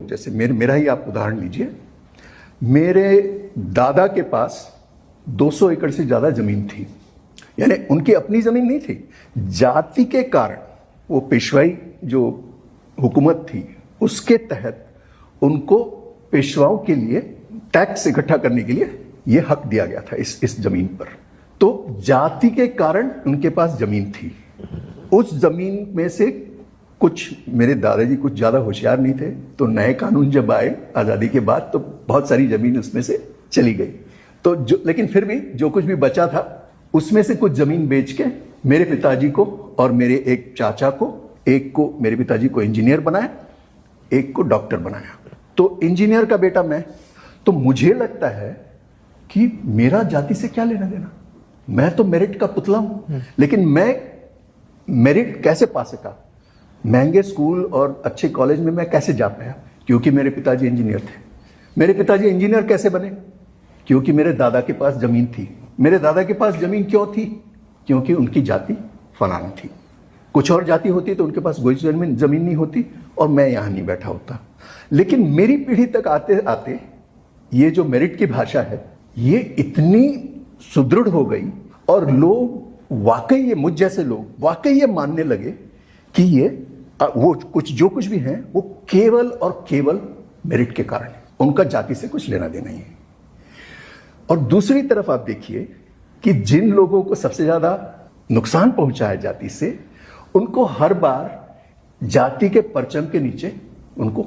जैसे मेरा ही आप उदाहरण लीजिए। मेरे दादा के पास 200 एकड़ से ज्यादा जमीन थी, यानी उनकी अपनी जमीन नहीं थी। जाति के कारण वो पेशवाई जो हुकूमत थी उसके तहत उनको पेशवाओं के लिए टैक्स इकट्ठा करने के लिए यह हक दिया गया था इस जमीन पर। तो जाति के कारण उनके पास जमीन थी। उस जमीन में से कुछ, मेरे दादाजी कुछ ज्यादा होशियार नहीं थे, तो नए कानून जब आए आजादी के बाद तो बहुत सारी जमीन उसमें से चली गई। तो लेकिन फिर भी जो कुछ भी बचा था उसमें से कुछ जमीन बेच के मेरे पिताजी को और मेरे एक चाचा को, एक को मेरे पिताजी को इंजीनियर बनाया, एक को डॉक्टर बनाया। तो इंजीनियर का बेटा मैं, तो मुझे लगता है कि मेरा जाति से क्या लेना देना, मैं तो मेरिट का पुतला हूं। लेकिन मैं मेरिट कैसे पा सका, महंगे स्कूल और अच्छे कॉलेज में मैं कैसे जा पाया, क्योंकि मेरे पिताजी इंजीनियर थे। मेरे पिताजी इंजीनियर कैसे बने, क्योंकि मेरे दादा के पास जमीन थी। मेरे दादा के पास जमीन क्यों थी, क्योंकि उनकी जाति फलानी थी। कुछ और जाति होती तो उनके पास कोई जमीन नहीं होती और मैं यहां नहीं बैठा होता। लेकिन मेरी पीढ़ी तक आते आते ये जो मेरिट की भाषा है ये इतनी सुदृढ़ हो गई और लोग वाकई, ये मुझ जैसे लोग वाकई ये मानने लगे कि ये वो जो कुछ भी है वो केवल और केवल मेरिट के कारण है, उनका जाति से कुछ लेना देना ही है। और दूसरी तरफ आप देखिए कि जिन लोगों को सबसे ज्यादा नुकसान पहुंचा है जाति से, उनको हर बार जाति के परचम के नीचे उनको